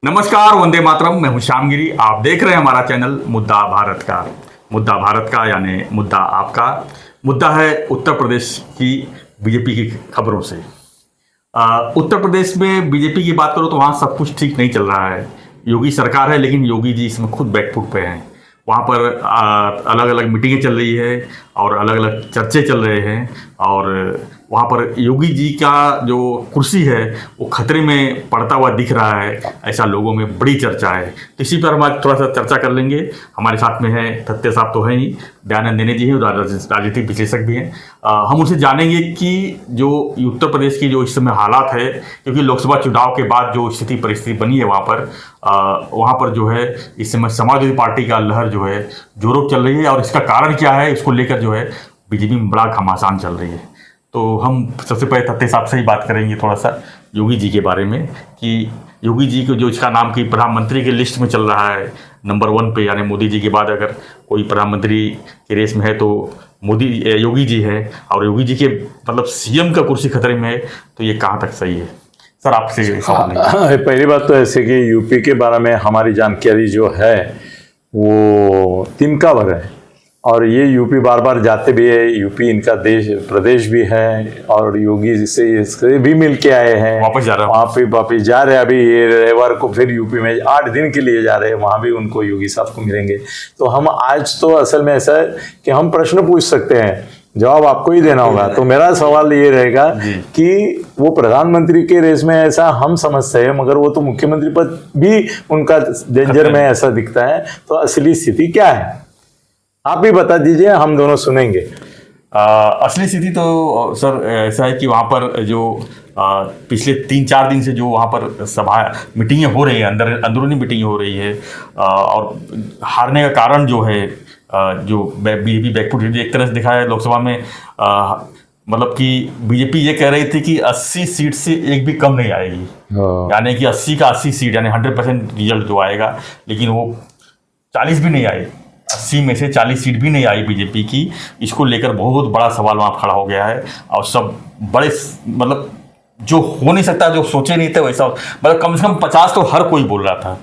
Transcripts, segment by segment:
नमस्कार, वंदे मातरम। मैं हूं श्यामगिरी। आप देख रहे हैं हमारा चैनल मुद्दा भारत का। मुद्दा भारत का यानी मुद्दा आपका। मुद्दा है उत्तर प्रदेश की बीजेपी की खबरों से। उत्तर प्रदेश में बीजेपी की बात करो तो वहाँ सब कुछ ठीक नहीं चल रहा है। योगी सरकार है लेकिन योगी जी इसमें खुद बैकफुट पे हैं। वहाँ पर अलग अलग मीटिंगें चल रही है और अलग अलग चर्चे चल रहे हैं और वहाँ पर योगी जी का जो कुर्सी है वो खतरे में पड़ता हुआ दिख रहा है, ऐसा लोगों में बड़ी चर्चा है। तो इसी पर हम आज थोड़ा सा चर्चा कर लेंगे। हमारे साथ में है तथ्य साहब तो है ही, दयानंद देने जी हैं, राजनीतिक विश्लेषक भी हैं। हम उनसे जानेंगे कि जो उत्तर प्रदेश की जो इस समय हालात है, क्योंकि लोकसभा चुनाव के बाद जो स्थिति परिस्थिति बनी है वहाँ पर जो है इस समय समाजवादी पार्टी का लहर जो है जोरों चल रही है और इसका कारण क्या है, इसको लेकर जो है बीजेपी में बड़ा घमासान चल रही है। तो हम सबसे पहले तथ्य साहब से ही बात करेंगे थोड़ा सा योगी जी के बारे में कि योगी जी को जो इसका नाम की प्रधानमंत्री की लिस्ट में चल रहा है नंबर 1 पे, यानी मोदी जी के बाद अगर कोई प्रधानमंत्री की रेस में है तो योगी जी है और योगी जी के मतलब सीएम का कुर्सी खतरे में है। तो ये कहाँ तक सही है सर, आपसे सवाल है। पहली बात तो ऐसे कि यूपी के बारे में हमारी जानकारी जो है वो तिनका भर है और ये यूपी बार बार जाते भी है। यूपी इनका देश प्रदेश भी है और योगी से इससे भी मिल के आए हैं, वापस जा रहे हैं, वहाँ पे वापस जा रहे हैं। अभी ये रविवार को फिर यूपी में 8 दिन के लिए जा रहे हैं, वहाँ भी उनको योगी साहब को मिलेंगे। तो हम आज तो असल में ऐसा है कि हम प्रश्न पूछ सकते हैं, जवाब आपको ही देना होगा। तो मेरा सवाल ये रहेगा कि वो प्रधानमंत्री के रेस में ऐसा हम समझते हैं, मगर वो तो मुख्यमंत्री पद भी उनका डेंजर में ऐसा दिखता है। तो असली स्थिति क्या है आप भी बता दीजिए, हम दोनों सुनेंगे। असली स्थिति तो सर ऐसा है कि वहाँ पर जो पिछले 3-4 दिन से जो वहाँ पर सभा मीटिंगें हो रही है, अंदरूनी मीटिंगें हो रही है और हारने का कारण जो है जो बीजेपी बैकफुट एक तरह से दिखा है लोकसभा में। मतलब कि बीजेपी ये कह रही थी कि 80 सीट से एक भी कम नहीं आएगी, यानी कि 80 का 80 सीट यानी 100% रिजल्ट जो आएगा, लेकिन वो 40 भी नहीं आई। 80 में से 40 सीट भी नहीं आई बीजेपी की। इसको लेकर बहुत बड़ा सवाल वहाँ खड़ा हो गया है और सब बड़े मतलब जो हो नहीं सकता, जो सोचे नहीं थे वैसा, मतलब कम से कम 50 तो हर कोई बोल रहा था,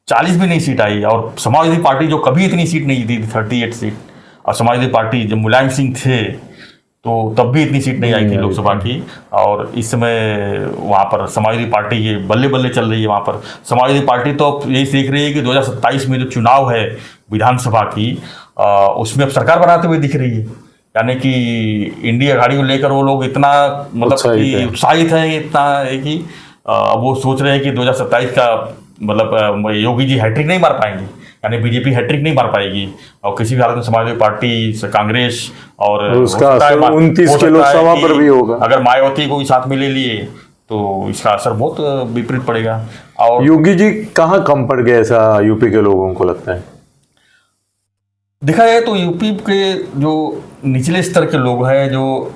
40 भी नहीं सीट आई। और समाजवादी पार्टी जो कभी इतनी सीट नहीं दी, 38 सीट, और समाजवादी पार्टी जब मुलायम सिंह थे तो तब भी इतनी सीट नहीं आई थी लोकसभा की। और इस समय वहाँ पर समाजवादी पार्टी ये बल्ले बल्ले चल रही है। वहाँ पर समाजवादी पार्टी तो अब यही देख रही है कि 2027 में जो चुनाव है विधानसभा की, उसमें अब सरकार बनाते हुए दिख रही है। यानी कि इंडिया अघाड़ी को लेकर वो लोग इतना मतलब कि उत्साहित है, इतना है कि वो सोच रहे हैं कि 2027 का मतलब योगी जी हैट्रिक नहीं मार पाएंगे, यानी बीजेपी हैट्रिक नहीं मार पाएगी और किसी भी हालत में समाजवादी पार्टी, कांग्रेस और उसका असर 29 के लोकसभा पर भी होगा। अगर मायावती को साथ में ले लिए तो इसका असर बहुत विपरीत पड़ेगा। और योगी जी कहाँ कम पड़ गए ऐसा यूपी के लोगों को लगता है? देखा जाए तो यूपी के जो निचले स्तर के लोग हैं, जो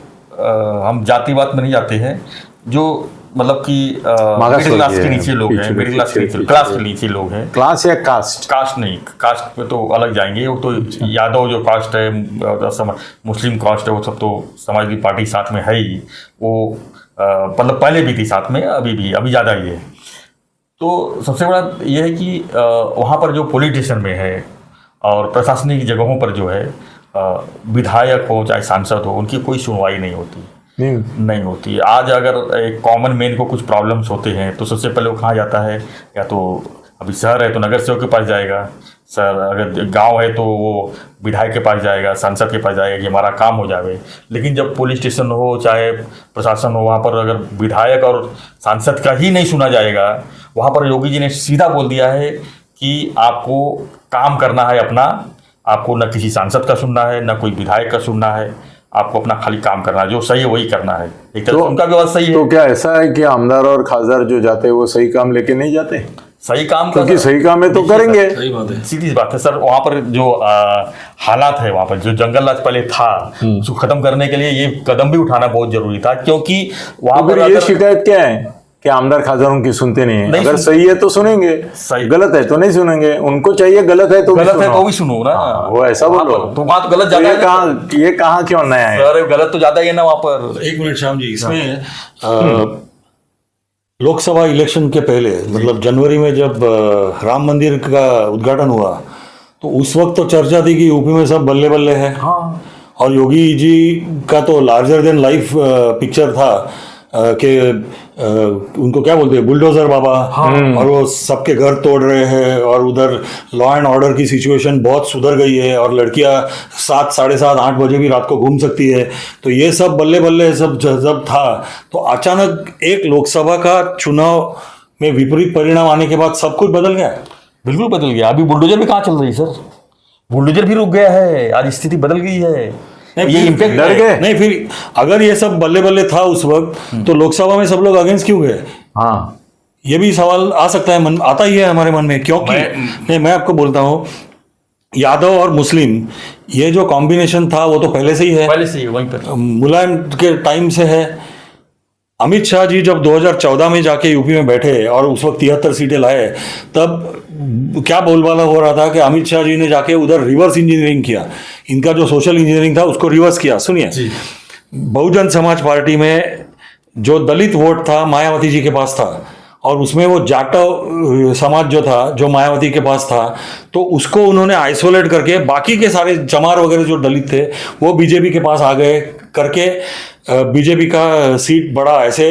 हम जातिवाद में नहीं जाते हैं, जो मतलब कि मिडिल क्लास के नीचे लोग हैं, मिडिल क्लास के नीचे लोग हैं। क्लास या कास्ट? कास्ट नहीं, कास्ट पे तो अलग जाएंगे। वो तो यादव जो कास्ट है, मुस्लिम कास्ट है, वो सब तो समाजवादी पार्टी साथ में है ही। वो मतलब पहले भी थी साथ में, अभी ज़्यादा ही है। तो सबसे बड़ा ये है कि वहाँ पर जो पॉलिटिशियन में है और प्रशासनिक जगहों पर जो है विधायक हो चाहे सांसद हो, उनकी कोई सुनवाई नहीं होती। आज अगर एक कॉमन मैन को कुछ प्रॉब्लम्स होते हैं तो सबसे पहले वो कहाँ जाता है, या तो अभी शहर है तो नगर सेवक के पास जाएगा, सर अगर गांव है तो वो विधायक के पास जाएगा, सांसद के पास जाएगा कि हमारा काम हो जाए। लेकिन जब पुलिस स्टेशन हो चाहे प्रशासन हो, वहाँ पर अगर विधायक और सांसद का ही नहीं सुना जाएगा, वहाँ पर योगी जी ने सीधा बोल दिया है कि आपको काम करना है अपना, आपको न किसी सांसद का सुनना है न कोई विधायक का सुनना है, आपको अपना खाली काम करना है, जो सही है वही करना है। एक तरह उनका भी बात सही है। तो क्या ऐसा है कि आमदार और खासदार जो जाते हैं वो सही काम लेके नहीं जाते? सही काम क्योंकि सही काम है तो करेंगे, सीधी बात है सर। वहाँ पर जो हालात है, वहाँ पर जो जंगल राज पहले था उसको खत्म करने के लिए ये कदम भी उठाना बहुत जरूरी था, क्योंकि वहाँ पर ये शिकायत क्या है कि आमदार खासदारों की सुनते नहीं है। अगर सही है तो सुनेंगे, गलत है तो नहीं सुनेंगे। उनको चाहिए गलत है तो भी सुनो ना। वो ऐसा बोलो तो वहाँ तो गलत ज्यादा है। ये कहाँ क्यों नया है सर? गलत तो ज्यादा ही है ना वहाँ पर। एक मिनट श्याम जी, इसमें लोकसभा इलेक्शन के पहले मतलब जनवरी में जब राम मंदिर का उद्घाटन हुआ तो उस वक्त तो चर्चा थी कि यूपी में सब बल्ले बल्ले है। हाँ, और योगी जी का तो लार्जर देन लाइफ पिक्चर था कि उनको क्या बोलते हैं, बुलडोजर बाबा। और वो सबके घर तोड़ रहे हैं और उधर लॉ एंड ऑर्डर की सिचुएशन बहुत सुधर गई है और लड़कियां 7, 7:30, 8 बजे भी रात को घूम सकती है। तो ये सब बल्ले बल्ले सब जब था तो अचानक एक लोकसभा का चुनाव में विपरीत परिणाम आने के बाद सब कुछ बदल गया। बिल्कुल बदल गया। अभी बुलडोजर भी कहाँ चल रही है सर, बुलडोजर भी रुक गया है, आज स्थिति बदल गई है। ये इम्पैक्ट डर गए नहीं, फिर अगर ये सब बल्ले बल्ले था उस वक्त तो लोकसभा में सब लोग अगेंस्ट क्यों गए? हाँ, ये भी सवाल आ सकता है, मन आता ही है हमारे मन में, क्योंकि मैं आपको बोलता हूँ यादव और मुस्लिम ये जो कॉम्बिनेशन था वो तो पहले से ही है, पहले से ही वहीं पर। मुलायम के टाइम से है। अमित शाह जी जब 2014 में जाके यूपी में बैठे और उस वक्त 73 सीटें लाए, तब क्या बोलबाला हो रहा था कि अमित शाह जी ने जाके उधर रिवर्स इंजीनियरिंग किया, इनका जो सोशल इंजीनियरिंग था उसको रिवर्स किया। सुनिए, बहुजन समाज पार्टी में जो दलित वोट था मायावती जी के पास था और उसमें वो जाटव समाज जो था जो मायावती के पास था, तो उसको उन्होंने आइसोलेट करके बाकी के सारे चमार वगैरह जो दलित थे वो बीजेपी के पास आ गए करके बीजेपी का सीट बढ़ा, ऐसे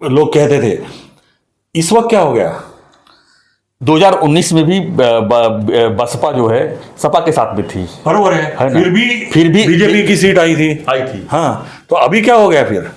लोग कहते थे। इस वक्त क्या हो गया? 2019 में भी बसपा जो है सपा के साथ में थी, बरोबर है ना? फिर भी बीजेपी की सीट आई थी। हाँ, तो अभी क्या हो गया फिर?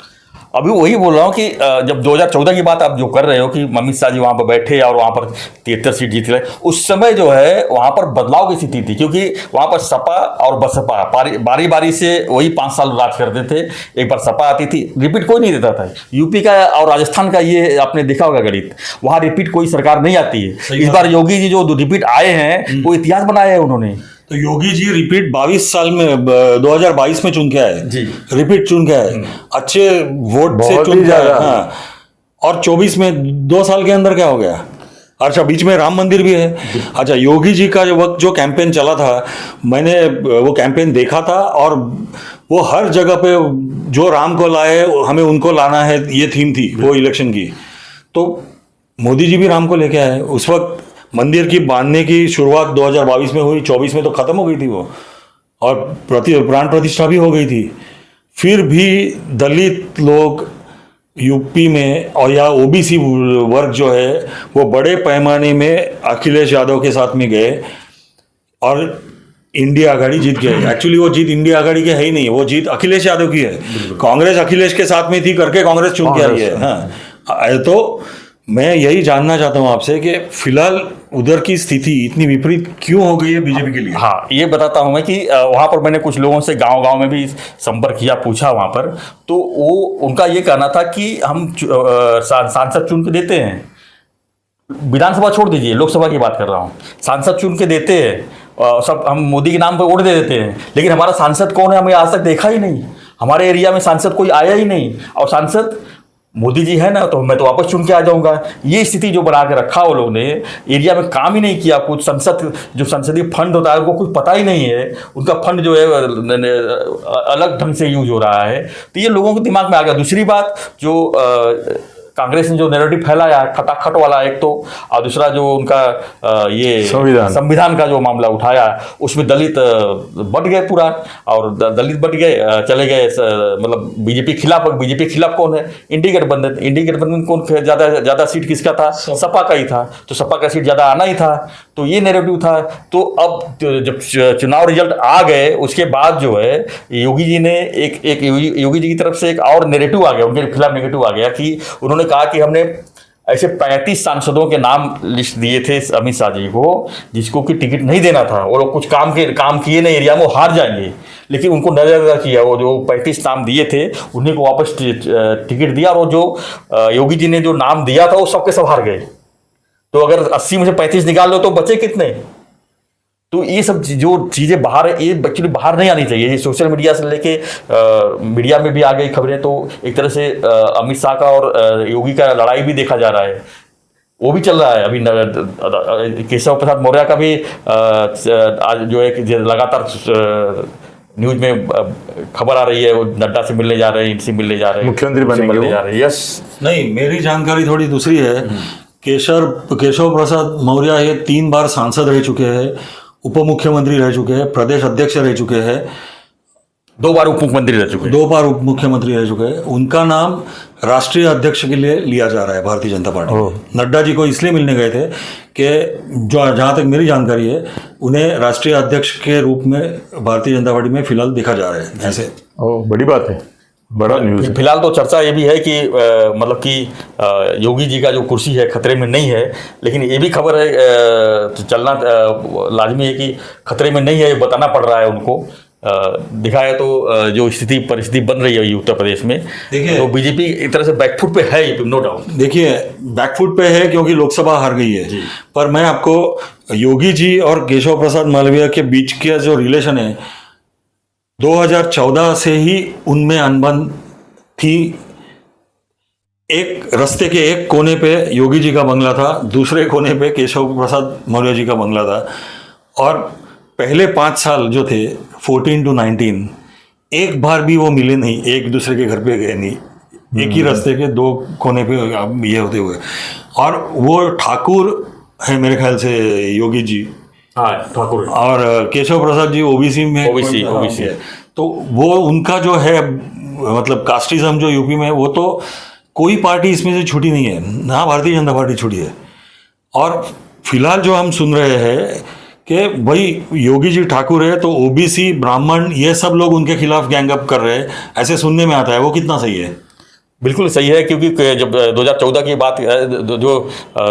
अभी वही बोल रहा हूँ कि जब 2014 की बात आप जो कर रहे हो कि अमित शाह जी वहाँ पर बैठे और वहाँ पर 73 सीट जीत रहे, उस समय जो है वहाँ पर बदलाव की स्थिति थी, क्योंकि वहाँ पर सपा और बसपा बारी बारी से वही 5 साल राज करते थे। एक बार सपा आती थी, रिपीट कोई नहीं देता था। यूपी का और राजस्थान का ये आपने देखा होगा गणित, वहाँ रिपीट कोई सरकार नहीं आती है। इस बार योगी जी जो रिपीट आए हैं वो इतिहास बनाया है उन्होंने। तो योगी जी रिपीट 22 साल में 2022 में चुन के आए जी, रिपीट चुन के आए, अच्छे वोट से बहुत चुन ही के आए। ज्यादा। हाँ, और 24 में 2 साल के अंदर क्या हो गया? अच्छा, बीच में राम मंदिर भी है। अच्छा, योगी जी का जो वक्त जो कैंपेन चला था, मैंने वो कैंपेन देखा था और वो हर जगह पे जो राम को लाए हमें उनको लाना है, ये थीम थी वो इलेक्शन की। तो मोदी जी भी राम को लेके आए। उस वक्त मंदिर की बांधने की शुरुआत 2022 में हुई, 24 में तो खत्म हो गई थी वो, और प्राण प्रतिष्ठा भी हो गई थी। फिर भी दलित लोग यूपी में और या ओबीसी वर्ग जो है वो बड़े पैमाने में अखिलेश यादव के साथ में गए और इंडिया आघाड़ी जीत गए। एक्चुअली वो जीत इंडिया आघाड़ी के है ही नहीं, वो जीत अखिलेश यादव की है। कांग्रेस अखिलेश के साथ में थी करके कांग्रेस चुन के आई है। हाँ, तो मैं यही जानना चाहता हूं आपसे कि फिलहाल उधर की स्थिति इतनी विपरीत क्यों हो गई है बीजेपी के लिए? हाँ, ये बताता हूं मैं कि वहां पर मैंने कुछ लोगों से गांव में भी संपर्क किया, पूछा वहां पर, तो वो उनका ये कहना था कि हम सांसद चुन के देते हैं, विधानसभा छोड़ दीजिए, लोकसभा की बात कर रहा हूँ, सांसद चुन के देते हैं, सब हम मोदी के नाम पर वोट दे देते हैं, लेकिन हमारा सांसद कौन है हमें आज तक देखा ही नहीं, हमारे एरिया में सांसद कोई आया ही नहीं, और सांसद मोदी जी है ना तो मैं तो वापस चुन के आ जाऊंगा। ये स्थिति जो बना के रखा वो लोग ने, एरिया में काम ही नहीं किया, कुछ संसदीय फंड होता है उनको कुछ पता ही नहीं है, उनका फंड जो है अलग ढंग से यूज हो रहा है, तो ये लोगों के दिमाग में आ गया। दूसरी बात, जो कांग्रेस ने जो नैरेटिव फैलाया खटाखट वाला एक तो, और दूसरा जो उनका ये संविधान का जो मामला उठाया, उसमें दलित बट गए पूरा, और दलित बट गए, चले गए मतलब बीजेपी खिलाफ कौन है? इंडिया गठबंधन कौन, ज्यादा सीट किसका था? सपा का ही था, तो सपा का सीट ज्यादा आना ही था, तो ये नैरेटिव था। तो अब जब चुनाव रिजल्ट आ गए उसके बाद जो है योगी जी ने एक योगी जी की तरफ से एक और नैरेटिव आ गया, उनके खिलाफ नेगेटिव आ गया कि उन्होंने कहा कि हमने ऐसे 35 सांसदों के नाम लिस्ट दिए थे अमित शाह जी को, जिसको कि टिकट नहीं देना था, वो लोग कुछ काम किए नहीं एरिया में, वो हार जाएंगे, लेकिन उनको नजर किया, वो जो 35 नाम दिए थे उन्हीं को वापस टिकट दिया, और वो जो योगी जी ने जो नाम दिया था वो सबके सब हार गए। तो अगर 80 में से 35 निकाल लो तो बचे कितने? तो ये सब जो चीज़ें बाहर है, ये एक्चुअली बाहर नहीं आनी चाहिए। ये सोशल मीडिया से लेके मीडिया में भी आ गई खबरें, तो एक तरह से अमित शाह का और योगी का लड़ाई भी देखा जा रहा है, वो भी चल रहा है। अभी केशव प्रसाद मौर्य का भी आज जो है लगातार न्यूज में खबर आ रही है, वो नड्डा से मिलने जा रहे हैं, इनसे मिलने जा रहे हैं, मुख्यमंत्री उनसे बनेंगे मिलने वो। जा रहे हैं। यस, नहीं, मेरी जानकारी थोड़ी दूसरी है। केशव प्रसाद मौर्य ये 3 बार सांसद रह चुके हैं, उप मुख्यमंत्री रह चुके हैं, प्रदेश अध्यक्ष रह चुके हैं, 2 बार उप मुख्यमंत्री रह चुके हैं। 2 बार उप मुख्यमंत्री रह चुके हैं। उनका नाम राष्ट्रीय अध्यक्ष के लिए लिया जा रहा है भारतीय जनता पार्टी में। नड्डा जी को इसलिए मिलने गए थे कि जो जहाँ तक मेरी जानकारी है, उन्हें राष्ट्रीय अध्यक्ष के रूप में भारतीय जनता पार्टी में फिलहाल देखा जा रहा है ऐसे। बड़ी बात है, बड़ा न्यूज़ है। फिलहाल तो चर्चा ये भी है कि मतलब कि योगी जी का जो कुर्सी है खतरे में नहीं है, लेकिन ये भी खबर है चलना लाजमी है कि खतरे में नहीं है, ये बताना पड़ रहा है उनको। दिखाया तो जो परिस्थिति बन रही है उत्तर प्रदेश में, देखिए, तो बीजेपी एक तरह से बैकफुट पे है, नो डाउट। देखिए, बैकफुट पे है क्योंकि लोकसभा हार गई है। पर मैं आपको योगी जी और केशव प्रसाद मौर्य के बीच का जो रिलेशन है, 2014 से ही उनमें अनबन थी। एक रास्ते के एक कोने पे योगी जी का बंगला था, दूसरे कोने पे केशव प्रसाद मौर्य जी का बंगला था। और पहले 5 साल जो थे 14 to 19, एक बार भी वो मिले नहीं, एक दूसरे के घर पे गए नहीं, एक ही रास्ते के 2 कोने पे ये होते हुए। और वो ठाकुर है मेरे ख्याल से योगी जी, हाँ ठाकुर, और केशव प्रसाद जी ओबीसी में ओबीसी है। तो वो उनका जो है मतलब कास्टिज्म जो यूपी में है, वो तो कोई पार्टी इसमें से छूटी नहीं है, ना भारतीय जनता पार्टी छूटी है। और फिलहाल जो हम सुन रहे हैं कि भाई योगी जी ठाकुर है तो ओबीसी ब्राह्मण ये सब लोग उनके खिलाफ गैंगअप कर रहे हैं, ऐसे सुनने में आता है। वो कितना सही है? बिल्कुल सही है, क्योंकि जब 2014 की बात, जो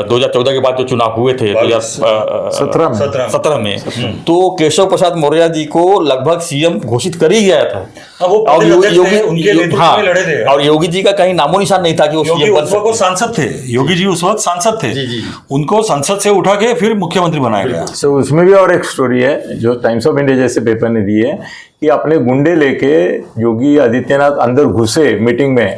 2014 के बाद जो चुनाव हुए थे 2017 में, तो केशव प्रसाद मौर्य जी को लगभग सीएम घोषित कर ही गया था। और योगी जी का कहीं नामो निशान नहीं था कि वो सीएम बन सकते। सांसद थे योगी जी, उस वक्त सांसद थे। उनको संसद से उठा के फिर मुख्यमंत्री बनाया गया। तो उसमें भी और एक स्टोरी है जो टाइम्स ऑफ इंडिया जैसे पेपर ने दी है कि अपने गुंडे लेके योगी आदित्यनाथ अंदर घुसे मीटिंग में,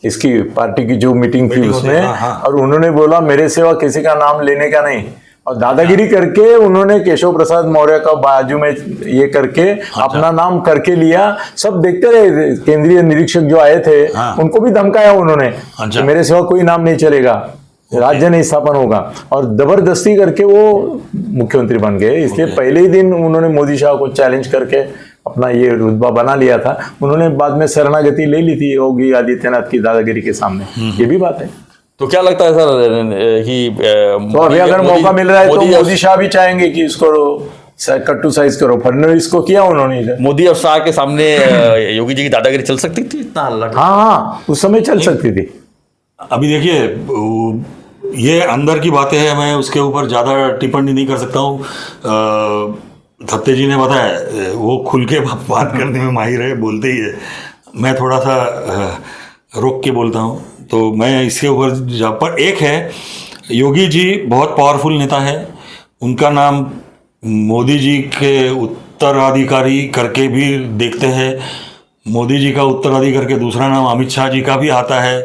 इसकी पार्टी की जो मीटिंग थी उसमें, और उन्होंने बोला मेरे सिवा किसी का नाम लेने का नहीं, और दादागिरी करके उन्होंने केशव प्रसाद मौर्य का बाजू में ये करके अपना नाम करके लिया। सब देखते रहे, केंद्रीय निरीक्षक जो आए थे उनको भी धमकाया उन्होंने कि मेरे सिवा कोई नाम नहीं चलेगा, राज्य नहीं स्थापन होगा, और जबरदस्ती करके वो मुख्यमंत्री बन गए। इसलिए पहले ही दिन उन्होंने मोदी शाह को चैलेंज करके अपना ये रुतबा बना लिया था। उन्होंने बाद में शरणागति ले ली थी योगी आदित्यनाथ की दादागिरी के सामने। ये भी बात है। तो क्या लगता है सर कि तो अभी अगर मौका मिल रहा है तो मोदी शाह भी चाहेंगे कि इसको कट टू साइज करो। फडणवीस को किया उन्होंने, मोदी और शाह के सामने योगी जी की दादागिरी चल सकती थी इतना हल्ला? हाँ, उस समय चल सकती थी। अभी देखिए, ये अंदर की बातें हैं, मैं उसके ऊपर ज़्यादा टिप्पणी नहीं कर सकता हूँ। थत्ते जी ने बताया, वो खुल के बात करने में माहिर है, बोलते ही है। मैं थोड़ा सा रोक के बोलता हूँ, तो मैं इसके ऊपर जहाँ पर एक है, योगी जी बहुत पावरफुल नेता है। उनका नाम मोदी जी के उत्तराधिकारी करके भी देखते हैं। मोदी जी का उत्तराधिकारी करके दूसरा नाम अमित शाह जी का भी आता है।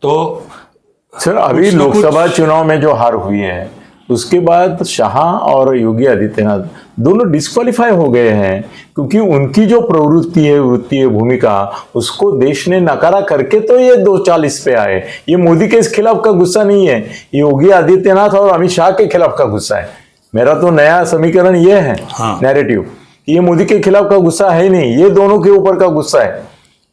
तो सर अभी लोकसभा चुनाव में जो हार हुई है उसके बाद शाह और योगी आदित्यनाथ दोनों डिस्क्वालीफाई हो गए हैं, क्योंकि उनकी जो प्रवृत्ति है, वृत्ति है, भूमिका, उसको देश ने नकारा करके तो ये 240 पे आए। ये मोदी के इस खिलाफ का गुस्सा नहीं है, ये योगी आदित्यनाथ और अमित शाह के खिलाफ का गुस्सा है। मेरा तो नया समीकरण ये है, नैरेटिव, ये मोदी के खिलाफ का गुस्सा है नहीं, ये दोनों के ऊपर का गुस्सा है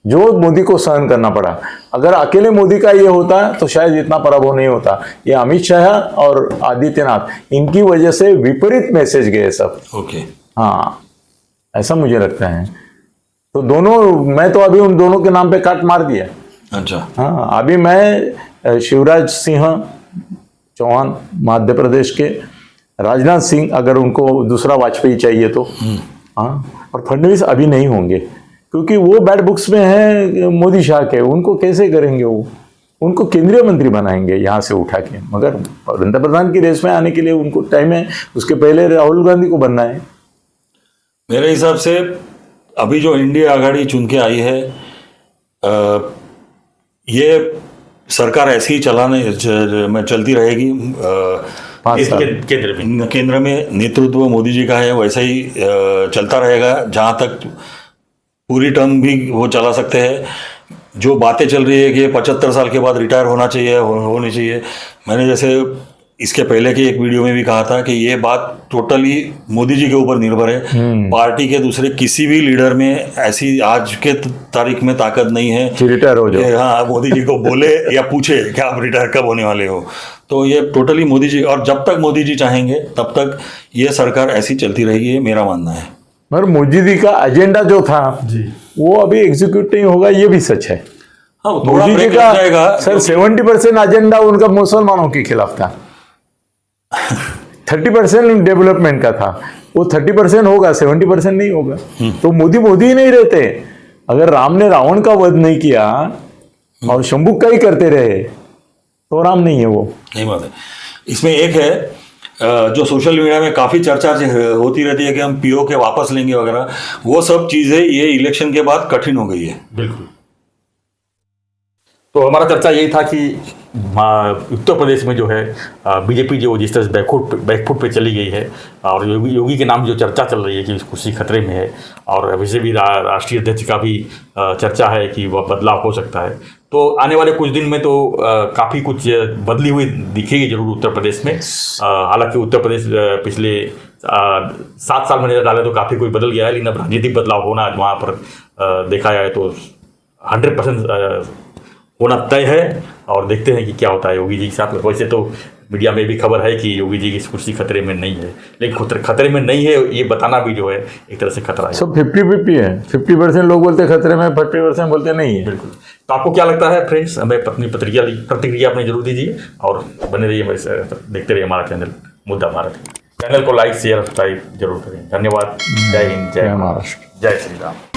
जो मोदी को सहन करना पड़ा। अगर अकेले मोदी का ये होता तो शायद इतना पराभव नहीं होता। ये अमित शाह और आदित्यनाथ, इनकी वजह से विपरीत मैसेज गए सब। ओके, हाँ, ऐसा मुझे लगता है। तो दोनों, मैं तो अभी उन दोनों के नाम पे काट मार दिया। अच्छा, हाँ, अभी मैं शिवराज सिंह चौहान मध्य प्रदेश के, राजनाथ सिंह अगर उनको दूसरा वाजपेयी चाहिए तो, हाँ, और फडणवीस अभी नहीं होंगे क्योंकि वो बैड बुक्स में है मोदी शाह के। उनको कैसे करेंगे वो? उनको केंद्रीय मंत्री बनाएंगे यहाँ से उठा के, मगर पंतप्रधान की रेस में आने के लिए उनको टाइम है। उसके पहले राहुल गांधी को बनना है। मेरे हिसाब से अभी जो इंडिया आघाड़ी चुन के आई है, ये सरकार ऐसी ही चलती रहेगी। केंद्र में नेतृत्व मोदी जी का है, वैसा ही चलता रहेगा जहाँ तक पूरी टर्म भी वो चला सकते हैं। जो बातें चल रही है कि 75 साल के बाद रिटायर होना चाहिए, होनी चाहिए, मैंने जैसे इसके पहले के एक वीडियो में भी कहा था कि ये बात टोटली मोदी जी के ऊपर निर्भर है। पार्टी के दूसरे किसी भी लीडर में ऐसी आज के तारीख में ताकत नहीं है कि रिटायर हो जाओ। हाँ, मोदी जी को बोले या पूछे कि आप रिटायर कब होने वाले हो। तो ये टोटली मोदी जी, और जब तक मोदी जी चाहेंगे तब तक ये सरकार ऐसी चलती रहेगी, ये मेरा मानना है। मगर मोदी जी का एजेंडा जो था जी, वो अभी एग्जीक्यूट नहीं होगा, ये भी सच है। हाँ, वो थोड़ा मोदी जी ब्रेक का लग जाएगा सर 70% एजेंडा उनका मुसलमानों के खिलाफ था। 30% डेवलपमेंट का था, वो 30% होगा, 70% नहीं होगा। तो मोदी मोदी ही नहीं रहते। अगर राम ने रावण का वध नहीं किया और शंभुक का ही करते रहे तो राम नहीं है वो। नहीं बात है। इसमें एक है जो सोशल मीडिया में काफ़ी चर्चा होती रहती है कि हम पीओ के वापस लेंगे वगैरह, वो सब चीज़ें ये इलेक्शन के बाद कठिन हो गई है। बिल्कुल। तो हमारा चर्चा यही था कि उत्तर प्रदेश में जो है बीजेपी जो जिस तरह से बैकफुट पे चली गई है, और योगी के नाम जो चर्चा चल रही है कि कुर्सी खतरे में है, और वैसे भी राष्ट्रीय अध्यक्ष का भी चर्चा है कि वह बदलाव हो सकता है। तो आने वाले कुछ दिन में तो काफ़ी कुछ बदली हुई दिखेगी जरूर उत्तर प्रदेश में। हालांकि उत्तर प्रदेश पिछले 7 साल में नजर डाले तो काफ़ी कुछ बदल गया है, लेकिन अब राजनीतिक बदलाव होना वहाँ पर देखा जाए तो 100% होना तय है। और देखते हैं कि क्या होता है योगी जी के साथ। वैसे तो मीडिया में भी खबर है कि योगी जी की कुर्सी खतरे में नहीं है, लेकिन खतरे में नहीं है ये बताना भी जो है एक तरह से खतरा है। सब 50-50 है। 50% लोग बोलते खतरे में, 50% बोलते नहीं है। बिल्कुल। तो आपको क्या लगता है फ्रेंड्स, हमें अपनी प्रतिक्रिया अपनी जरूर दीजिए, और बने रहिए मेरे से, देखते रहिए हमारा चैनल मुद्दा भारत। चैनल को लाइक शेयर सब्सक्राइब जरूर करें। धन्यवाद। जय हिंद, जय महाराष्ट्र, जय श्री राम।